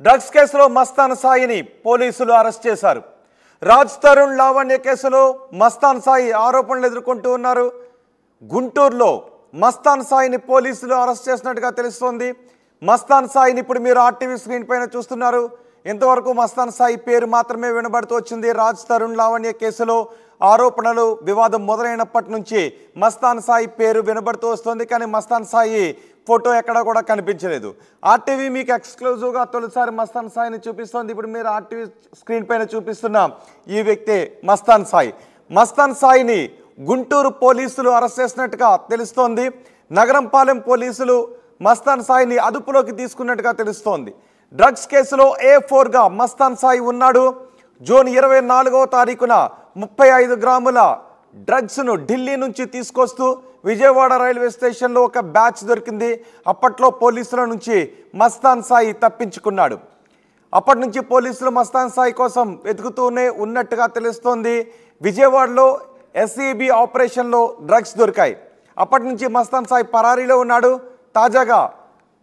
Drugs కేసులో మస్తాన్ సాయిని పోలీసులు arrest చేశారు. రాజ్ తరుణ్ లావణ్య కేసులో మస్తాన్ సాయి ఆరోపణలు ఎదుర్కొంటూ ఉన్నారు. గుంటూరులో మస్తాన్ సాయిని పోలీసులు అరెస్ట్ చేసినట్టుగా తెలుస్తోంది. మస్తాన్ సాయిని ఇప్పుడు మీరు ఆర్టీవీ స్క్రీన్ పైన చూస్తున్నారు. ఇంతవరకు మస్తాన్ సాయి పేరు మాత్రమే వినబడుతూ వచ్చింది. రాజ్ తరుణ్ లావణ్య కేసులో ఆరోపణలు వివాదం మొదలైనప్పటి నుంచి మస్తాన్ సాయి పేరు వినబడుతూ వస్తుంది. కానీ మస్తాన్ సాయి ఫోటో ఎక్కడా కూడా కనిపించలేదు. ఆర్టీవీ మీకు ఎక్స్క్లూజివ్గా తొలిసారి మస్తాన్ సాయిని చూపిస్తోంది. ఇప్పుడు మీరు ఆర్టీవీ స్క్రీన్ పైన చూపిస్తున్న ఈ వ్యక్తే మస్తాన్ సాయి. మస్తాన్ సాయిని గుంటూరు పోలీసులు అరెస్ట్ చేసినట్టుగా తెలుస్తోంది. నగరంపాలెం పోలీసులు మస్తాన్ సాయిని అదుపులోకి తీసుకున్నట్టుగా తెలుస్తోంది. డ్రగ్స్ కేసులో A4గా మస్తాన్ సాయి ఉన్నాడు. జూన్ 24వ తారీఖున 35 గ్రాముల డ్రగ్స్ను ఢిల్లీ నుంచి తీసుకొస్తూ విజయవాడ రైల్వే స్టేషన్లో ఒక బ్యాచ్ దొరికింది. అప్పట్లో పోలీసుల నుంచి మస్తాన్ సాయి తప్పించుకున్నాడు. అప్పటి నుంచి పోలీసులు మస్తాన్ సాయి కోసం వెతుకుతూనే ఉన్నట్టుగా తెలుస్తోంది. విజయవాడలో SEB ఆపరేషన్లో డ్రగ్స్ దొరికాయి. అప్పటి నుంచి మస్తాన్ సాయి పరారీలో ఉన్నాడు. తాజాగా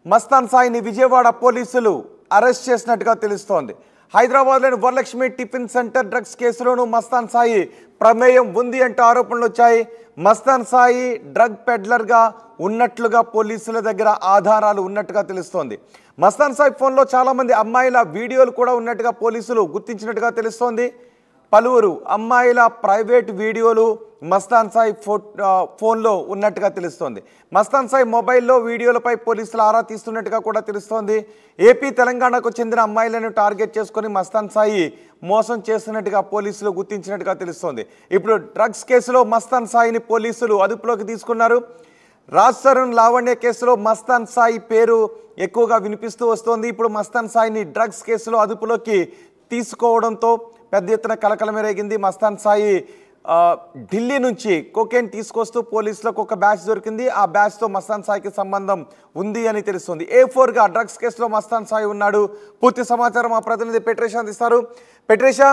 మస్తాన్ సాయిని విజయవాడ పోలీసులు అరెస్ట్ చేసినట్టుగా తెలుస్తోంది. హైదరాబాద్లోని వరలక్ష్మి టిఫిన్ సెంటర్ డ్రగ్స్ కేసులోనూ మస్తాన్ సాయి ప్రమేయం ఉంది అంటూ ఆరోపణలు వచ్చాయి. మస్తాన్ సాయి డ్రగ్ పెడ్లర్గా ఉన్నట్లుగా పోలీసుల దగ్గర ఆధారాలు ఉన్నట్టుగా తెలుస్తోంది. మస్తాన్ సాయి ఫోన్లో చాలామంది అమ్మాయిల వీడియోలు కూడా ఉన్నట్టుగా పోలీసులు గుర్తించినట్టుగా తెలుస్తోంది. పలువురు అమ్మాయిల ప్రైవేట్ వీడియోలు మస్తాన్ సాయి ఫోన్లో ఉన్నట్టుగా తెలుస్తోంది. మస్తాన్ సాయి మొబైల్లో వీడియోలపై పోలీసులు ఆరా తీస్తున్నట్టుగా కూడా తెలుస్తోంది. ఏపీ తెలంగాణకు చెందిన అమ్మాయిలను టార్గెట్ చేసుకొని మస్తాన్ సాయి మోసం చేస్తున్నట్టుగా పోలీసులు గుర్తించినట్టుగా తెలుస్తోంది. ఇప్పుడు డ్రగ్స్ కేసులో మస్తాన్ సాయిని పోలీసులు అదుపులోకి తీసుకున్నారు. రాజ్ తరుణ్ లావణ్య కేసులో మస్తాన్ సాయి పేరు ఎక్కువగా వినిపిస్తూ వస్తోంది. ఇప్పుడు మస్తాన్ సాయిని డ్రగ్స్ కేసులో అదుపులోకి తీసుకోవడంతో పెద్ద ఎత్తున కలకలం రేగింది. మస్తాన్ సాయి ఢిల్లీ నుంచి కోకేన్ తీసుకొస్తూ పోలీసులకు ఒక బ్యాచ్ దొరికింది. ఆ బ్యాచ్తో మస్తాన్ సాయికి సంబంధం ఉంది అని తెలుస్తుంది. A4గా డ్రగ్స్ కేసులో మస్తాన్ సాయి ఉన్నాడు. పూర్తి సమాచారం మా ప్రతినిధి పెట్రేషా అందిస్తారు. పెట్రేషా,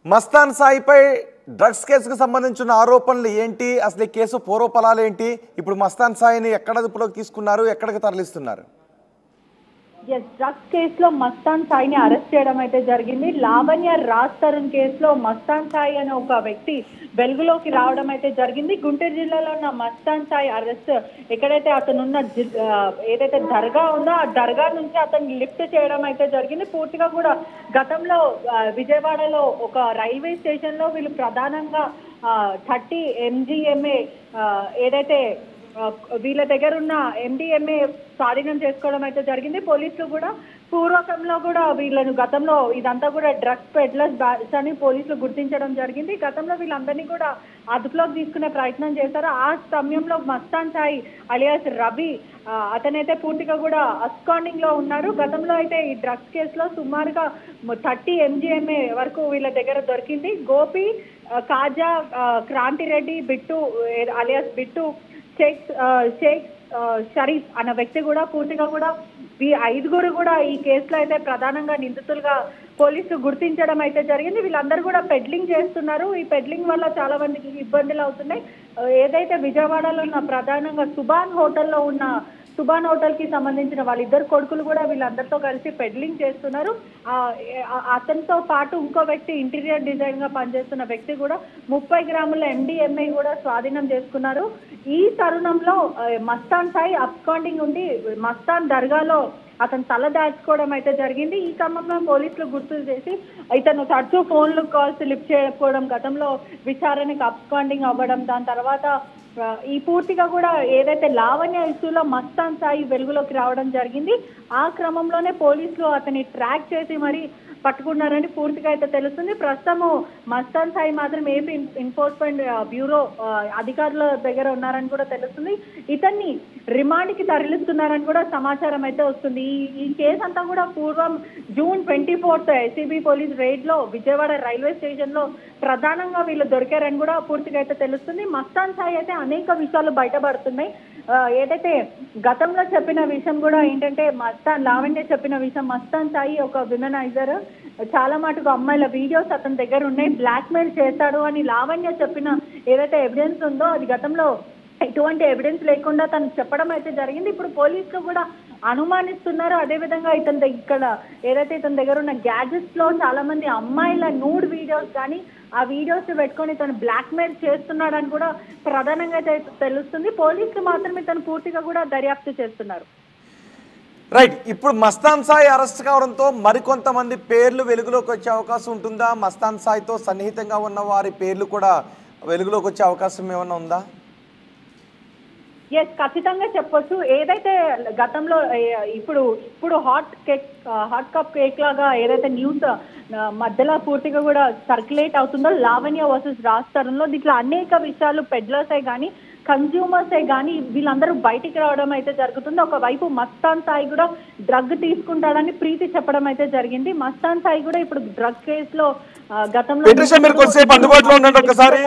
మస్తాన్ సాయిపై డ్రగ్స్ కేసుకు సంబంధించిన ఆరోపణలు ఏంటి? అసలు ఈ కేసు పూర్వఫలాలు ఏంటి? ఇప్పుడు మస్తాన్ సాయిని ఎక్కడ అదుపులోకి తీసుకున్నారు, ఎక్కడికి తరలిస్తున్నారు? డ్రగ్స్ కేసులో మస్తాన్ సాయిని అరెస్ట్ చేయడం అయితే జరిగింది. లావణ్య రాజ్ తరుణ్ కేసులో మస్తాన్ సాయి అనే ఒక వ్యక్తి వెలుగులోకి రావడం అయితే జరిగింది. గుంటూరు జిల్లాలో ఉన్న మస్తాన్ సాయి అరెస్ట్ ఎక్కడైతే అతనున్న ఏదైతే దర్గా ఉందో ఆ దర్గా నుంచి అతన్ని లిఫ్ట్ చేయడం అయితే జరిగింది. పూర్తిగా కూడా గతంలో విజయవాడలో ఒక రైల్వే స్టేషన్ లో వీళ్ళు ప్రధానంగా 30 MGMA ఏదైతే వీళ్ళ దగ్గర ఉన్న MDMA స్వాధీనం చేసుకోవడం అయితే జరిగింది. పోలీసులు కూడా పూర్వకంలో కూడా వీళ్ళను గతంలో ఇదంతా కూడా డ్రగ్స్ పెడ్లర్స్ బ్యాచ్ అని పోలీసులు గుర్తించడం జరిగింది. గతంలో వీళ్ళందరినీ కూడా అదుపులోకి తీసుకునే ప్రయత్నం చేశారు. ఆ సమయంలో మస్తాన్ సాయి అలియాస్ రవి అతనైతే పూర్తిగా కూడా అబ్స్కాండింగ్ లో ఉన్నారు. గతంలో అయితే ఈ డ్రగ్స్ కేసులో సుమారుగా 30 MGMA వరకు వీళ్ళ దగ్గర దొరికింది. గోపి, కాజా, క్రాంతిరెడ్డి, బిట్టు అలియాస్ బిట్టు, షేక్ షరీఫ్ అన్న వ్యక్తి కూడా పూర్తిగా కూడా ఈ 5గురు కూడా ఈ కేసులో అయితే ప్రధానంగా నిందితులుగా పోలీసులు గుర్తించడం అయితే జరిగింది. వీళ్ళందరూ కూడా పెడ్లింగ్ చేస్తున్నారు. ఈ పెడ్లింగ్ వల్ల చాలా మందికి ఇబ్బందులు అవుతున్నాయి. ఏదైతే విజయవాడలో ఉన్న ప్రధానంగా సుభాన్ హోటల్ కి సంబంధించిన వాళ్ళిద్దరు కొడుకులు కూడా వీళ్ళందరితో కలిసి పెడ్లింగ్ చేస్తున్నారు. అతనితో పాటు ఇంకో వ్యక్తి ఇంటీరియర్ డిజైన్ గా పనిచేస్తున్న వ్యక్తి కూడా 30 గ్రాముల MDMA కూడా స్వాధీనం చేసుకున్నారు. ఈ తరుణంలో మస్తాన్ సాయి అబ్స్కాండింగ్ ఉండి మస్తాన్ దర్గాలో అతను తల దాచుకోవడం అయితే జరిగింది. ఈ క్రమంలో పోలీసులు గుర్తు చేసి ఇతను తరచూ ఫోన్లు కాల్స్ లిఫ్ట్ చేయకపోవడం, గతంలో విచారణకు అబ్స్కాండింగ్ అవ్వడం, దాని తర్వాత ఈ పూర్తిగా కూడా ఏదైతే లావణ్య ఇష్యూలో మస్తాన్ సాయి వెలుగులోకి రావడం జరిగింది. ఆ క్రమంలోనే పోలీసులు అతన్ని ట్రాక్ చేసి మరి పట్టుకున్నారని పూర్తిగా అయితే తెలుస్తుంది. ప్రస్తుతము మస్తాన్ సాయి మాత్రం ఏపీ ఎన్ఫోర్స్మెంట్ బ్యూరో అధికారుల దగ్గర ఉన్నారని కూడా తెలుస్తుంది. ఇతన్ని రిమాండ్కి తరలిస్తున్నారని కూడా సమాచారం అయితే వస్తుంది. ఈ కేసు అంతా కూడా పూర్వం June 24th SEB police raid లో విజయవాడ రైల్వే స్టేషన్ లో ప్రధానంగా వీళ్ళు దొరికారని కూడా పూర్తిగా అయితే తెలుస్తుంది. మస్తాన్ సాయి అయితే అనేక విషయాలు బయటపడుతున్నాయి. ఏదైతే గతంలో చెప్పిన విషయం కూడా ఏంటంటే లావణ్య చెప్పిన విషయం, మస్తాన్ సాయి ఒక విమెనైజర్, చాలా మటుకు అమ్మాయిల వీడియోస్ అతని దగ్గర ఉన్నాయి, బ్లాక్ మెయిల్ చేస్తాడు అని లావణ్య చెప్పిన ఏదైతే ఎవిడెన్స్ ఉందో అది గతంలో ఎటువంటి ఎవిడెన్స్ లేకుండా తను చెప్పడం అయితే జరిగింది. ఇప్పుడు పోలీసులు కూడా అనుమానిస్తున్నారు. అదేవిధంగా ఇక్కడ ఏదైతే ఇతని దగ్గర ఉన్న గ్యాడ్జెట్స్ లో చాలా మంది అమ్మాయిల నూడ్ వీడియోస్ కానీ ఆ వీడియోస్ పెట్టుకొని తను బ్లాక్ మెయిల్ చేస్తున్నాడని కూడా ప్రధానంగా తెలుస్తుంది. పోలీసులు మాత్రమే తను పూర్తిగా కూడా దర్యాప్తు చేస్తున్నారు. రైట్, ఇప్పుడు మస్తాన్ సాయి అరెస్ట్ కావడంతో మరికొంతమంది పేర్లు వెలుగులోకి వచ్చే అవకాశం ఉంటుందా? మస్తాన్ సాయితో సన్నిహితంగా ఉన్న వారి పేర్లు కూడా వెలుగులోకి వచ్చే అవకాశం ఏమన్నా ఉందా? ఎస్, ఖచ్చితంగా చెప్పొచ్చు. ఏదైతే గతంలో ఇప్పుడు హాట్ కప్ కేక్ లాగా ఏదైతే న్యూస్ మధ్యలో పూర్తిగా కూడా సర్క్యులేట్ అవుతుందో లావణ్య వర్సెస్ రాజ్ తరుణ్లో, దీంట్లో అనేక విషయాలు పెడ్లర్సే కానీ కన్స్యూమర్సే కానీ వీళ్ళందరూ బయటికి రావడం అయితే జరుగుతుంది. ఒకవైపు మస్తాన్ సాయి కూడా డ్రగ్ తీసుకుంటాడని ప్రీతి చెప్పడం అయితే జరిగింది. మస్తాన్ సాయి కూడా ఇప్పుడు డ్రగ్ కేసులో గతంలో మీరు కొంచెంసేపు అందుబాటులో ఉండండి.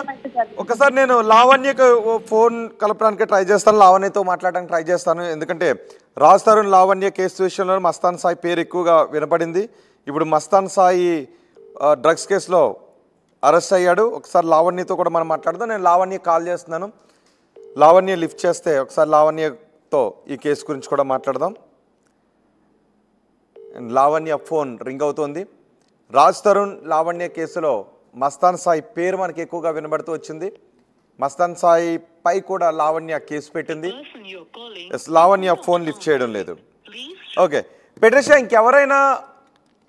ఒకసారి నేను లావణ్యకు ఫోన్ కలపడానికి ట్రై చేస్తాను, లావణ్యతో మాట్లాడడానికి ట్రై చేస్తాను. ఎందుకంటే రాజ్ తరుణ్ లావణ్య కేసు విషయంలో మస్తాన్ సాయి పేరు ఎక్కువగా వినపడింది. ఇప్పుడు మస్తాన్ సాయి డ్రగ్స్ కేసులో అరెస్ట్ అయ్యాడు. ఒకసారి లావణ్యతో కూడా మనం మాట్లాడదాం. నేను లావణ్య కాల్ చేస్తున్నాను, లావణ్య లిఫ్ట్ చేస్తే ఒకసారి లావణ్యతో ఈ కేసు గురించి కూడా మాట్లాడదాం. లావణ్య ఫోన్ రింగ్ అవుతోంది. రాజ్ తరుణ్ లావణ్య కేసులో మస్తాన్ సాయి పేరు మనకి ఎక్కువగా వినబడుతూ వచ్చింది. మస్తాన్ సాయి పై కూడా లావణ్య కేసు పెట్టింది. లావణ్య ఫోన్ లిఫ్ట్ చేయడం లేదు. ఓకే పెట్రిషా, ఇంకెవరైనా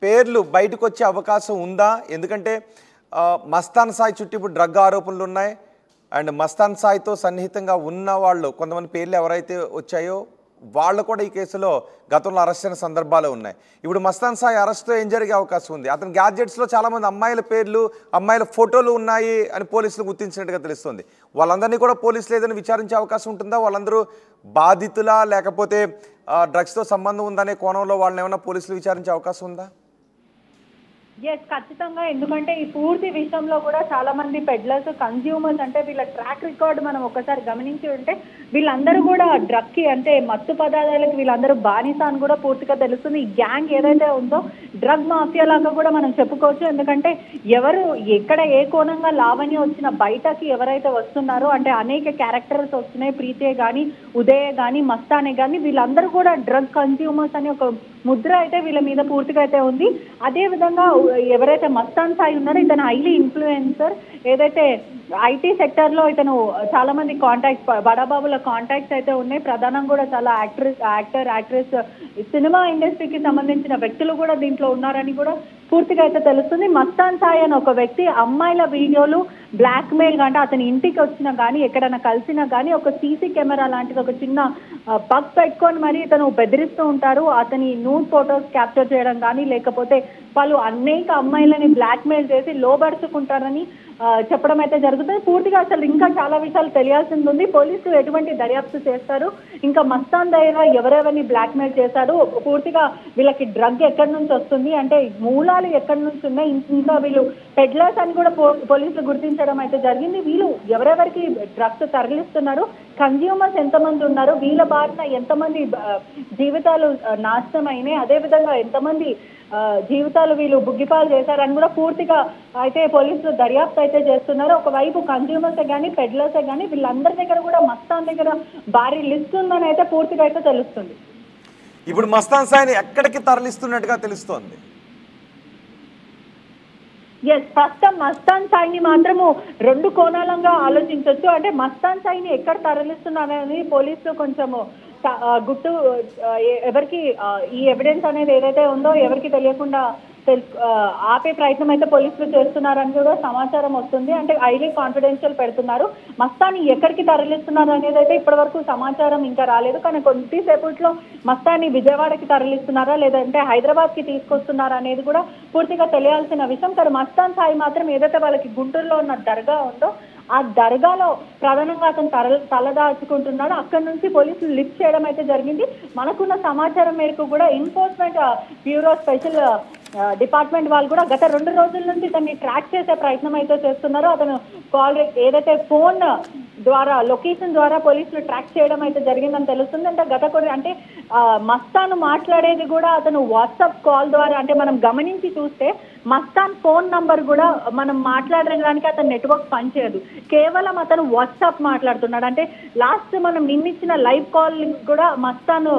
పేర్లు బయటకు వచ్చే అవకాశం ఉందా? ఎందుకంటే మస్తాన్ సాయి చుట్టూ ఇప్పుడు డ్రగ్ ఆరోపణలు ఉన్నాయి. అండ్ మస్తాన్ సాయితో సన్నిహితంగా ఉన్న వాళ్ళు కొంతమంది పేర్లు ఎవరైతే వచ్చాయో వాళ్ళు కూడా ఈ కేసులో గతంలో అరెస్ట్ అయిన సందర్భాలు ఉన్నాయి. ఇప్పుడు మస్తాన్ సాయి అరెస్ట్తో ఏం జరిగే అవకాశం ఉంది? అతని గ్యాడ్జెట్స్లో చాలామంది అమ్మాయిల పేర్లు అమ్మాయిల ఫోటోలు ఉన్నాయి అని పోలీసులు గుర్తించినట్టుగా తెలుస్తుంది. వాళ్ళందరినీ కూడా పోలీసులు ఏదైనా విచారించే అవకాశం ఉంటుందా? వాళ్ళందరూ బాధితులా లేకపోతే డ్రగ్స్తో సంబంధం ఉందనే కోణంలో వాళ్ళని ఏమైనా పోలీసులు విచారించే అవకాశం ఉందా? ఎస్, ఖచ్చితంగా. ఎందుకంటే ఈ పూర్తి విషయంలో కూడా చాలా మంది పెడ్లర్స్ కన్స్యూమర్స్ అంటే వీళ్ళ ట్రాక్ రికార్డ్ మనం ఒకసారి గమనించి ఉంటే వీళ్ళందరూ కూడా డ్రగ్ కి అంటే మత్తు పదార్థాలకు వీళ్ళందరూ బానిస అని కూడా పూర్తిగా తెలుస్తుంది. ఈ గ్యాంగ్ ఏదైతే ఉందో డ్రగ్ మాఫియా లాగా కూడా మనం చెప్పుకోవచ్చు. ఎందుకంటే ఎవరు ఎక్కడ ఏ కోణంగా లావణ్య వచ్చిన బయటకి ఎవరైతే వస్తున్నారో అంటే అనేక క్యారెక్టర్స్ వస్తున్నాయి, ప్రీతే కానీ ఉదయ్ కానీ మస్తానే కానీ వీళ్ళందరూ కూడా డ్రగ్ కన్స్యూమర్స్ అని ఒక ముద్ర అయితే వీళ్ళ మీద పూర్తిగా అయితే ఉంది. అదే విధంగా ఎవరైతే మస్తాన్ సాయి ఉన్నారో ఇతను హైలీ ఇన్ఫ్లుయెన్సర్. ఏదైతే ఐటీ సెక్టర్ లో ఇతను చాలా మంది కాంటాక్ట్స్ బడాబాబుల కాంటాక్ట్స్ అయితే ఉన్నాయి. ప్రధానంగా కూడా చాలా యాక్ట్రెస్ సినిమా ఇండస్ట్రీకి సంబంధించిన వ్యక్తులు కూడా దీంట్లో ఉన్నారని కూడా పూర్తిగా అయితే తెలుస్తుంది. మస్తాన్ సాయి అని ఒక వ్యక్తి అమ్మాయిల వీడియోలు బ్లాక్ మెయిల్ అంటే అతని ఇంటికి వచ్చినా కానీ ఎక్కడైనా కలిసినా కానీ ఒక సీసీ కెమెరా లాంటిది ఒక చిన్న బగ్ పెట్టుకొని మరి ఇతను బెదిరిస్తూ ఉంటారు. అతని న్యూడ్ ఫొటోస్ క్యాప్చర్ చేయడం కానీ లేకపోతే వాళ్ళు అనేక అమ్మాయిలని బ్లాక్ మెయిల్ చేసి లోబరుచుకుంటారని చెప్పడం అయితే జరుగుతుంది. పూర్తిగా అసలు ఇంకా చాలా విషయాలు తెలియాల్సింది ఉంది. పోలీసులు ఎటువంటి దర్యాప్తు చేస్తారు, ఇంకా మస్తాన్ దగ్గర ఎవరెవరిని బ్లాక్ మెయిల్ చేశారు, పూర్తిగా వీళ్ళకి డ్రగ్ ఎక్కడి నుంచి వస్తుంది అంటే మూలాలు ఎక్కడి నుంచి ఉన్నాయి, ఇంకా వీళ్ళు పెడ్లర్స్ అని కూడా పోలీసులు గుర్తించడం అయితే జరిగింది. వీళ్ళు ఎవరెవరికి డ్రగ్స్ తరలిస్తున్నారు, కన్స్యూమర్స్ ఎంతమంది ఉన్నారు, వీళ్ళ బారిన ఎంతమంది జీవితాలు నాశనం అయినాయి, అదేవిధంగా ఎంతమంది జీవితాలు వీళ్ళు బుగ్గిపాలు చేశారని కూడా పూర్తిగా అయితే పోలీసులు దర్యాప్తు అయితే చేస్తున్నారు. ఒకవైపు కన్స్యూమర్సే కానీ పెడ్లర్సే కానీ వీళ్ళందరి దగ్గర కూడా మస్తాన్ దగ్గర భారీ లిస్ట్ ఉందని అయితే పూర్తిగా అయితే తెలుస్తుంది. ఇప్పుడు మస్తాన్ సాయిని ఎక్కడికి తరలిస్తున్నట్టుగా తెలుస్తోంది? ఎస్, ప్రస్తుతం మస్తాన్ సాయిని మాత్రము రెండు కోణాలంగా ఆలోచించవచ్చు. అంటే మస్తాన్ సాయిని ఎక్కడ తరలిస్తున్నారని పోలీసులు కొంచెము గుట్టు ఎవరికి ఈ ఎవిడెన్స్ అనేది ఏదైతే ఉందో ఎవరికి తెలియకుండా ఆపే ప్రయత్నం అయితే పోలీసులు చేస్తున్నారని కూడా సమాచారం వస్తుంది. అంటే హైలీ కాన్ఫిడెన్షియల్ పెడుతున్నారు. మస్తాని ఎక్కడికి తరలిస్తున్నారు అనేది అయితే ఇప్పటి వరకు సమాచారం ఇంకా రాలేదు. కానీ కొద్దిసేపట్లో మస్తాని విజయవాడకి తరలిస్తున్నారా లేదంటే హైదరాబాద్ కి తీసుకొస్తున్నారా అనేది కూడా పూర్తిగా తెలియాల్సిన విషయం. కానీ మస్తాన్ సాయి మాత్రం ఏదైతే వాళ్ళకి గుంటూరులో ఉన్న దర్గా ఉందో ఆ దర్గాలో ప్రధానంగా అతను తలదాచుకుంటున్నాడు. అక్కడి నుంచి పోలీసులు లిఫ్ట్ చేయడం అయితే జరిగింది. మనకున్న సమాచారం మేరకు కూడా ఎన్ఫోర్స్మెంట్ బ్యూరో స్పెషల్ డిపార్ట్మెంట్ వాళ్ళు కూడా గత 2 రోజుల నుంచి దాన్ని ట్రాక్ చేసే ప్రయత్నం అయితే చేస్తున్నారు. అతను కాల్ ఏదైతే ఫోన్ ద్వారా లొకేషన్ ద్వారా పోలీసులు ట్రాక్ చేయడం అయితే జరిగిందని తెలుస్తుంది. అంటే గత కొన్ని అంటే మస్తాను మాట్లాడేది కూడా అతను వాట్సాప్ కాల్ ద్వారా అంటే మనం గమనించి చూస్తే మస్తాన్ ఫోన్ నంబర్ కూడా మనం మాట్లాడడానికి అతని నెట్వర్క్ పనిచేయదు. కేవలం అతను వాట్సాప్ మాట్లాడుతున్నాడు. అంటే లాస్ట్ మనం నిన్నిచ్చిన లైవ్ కాల్ కూడా మస్తాన్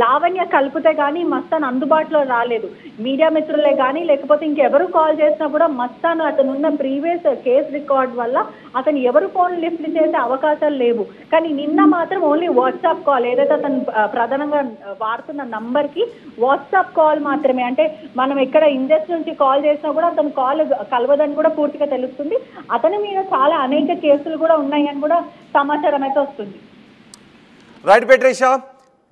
లావణ్య కలిపితే కానీ మస్తాన్ అందుబాటులో రాలేదు. మీడియా మిత్రులే కానీ లేకపోతే ఇంకెవరు కాల్ చేసినా కూడా మస్తాన్ అతను ఉన్న ప్రీవియస్ కేసు రికార్డ్ వల్ల అతను ఎవరు ఫోన్ లిఫ్ట్ చేసే అవకాశాలు లేవు. కానీ నిన్న మాత్రం ఓన్లీ వాట్సాప్ కాల్, ఏదైతే అతను ప్రధానంగా వాడుతున్న నంబర్ కి వాట్సాప్ కాల్ మాత్రమే. అంటే మనం ఎక్కడ ఇండస్ నుంచి కాల్ చేసినా కూడా అతను కాల్ కలవదని కూడా పూర్తిగా తెలుస్తుంది. అతని మీద చాలా అనేక కేసులు కూడా ఉన్నాయని కూడా సమాచారం అయితే వస్తుంది. రైట్ పెట్రీషా,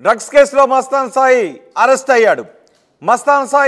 డ్రగ్స్ కేసులో మస్తాన్ సాయి అరెస్ట్ అయ్యాడు. మస్తాన్ సాయి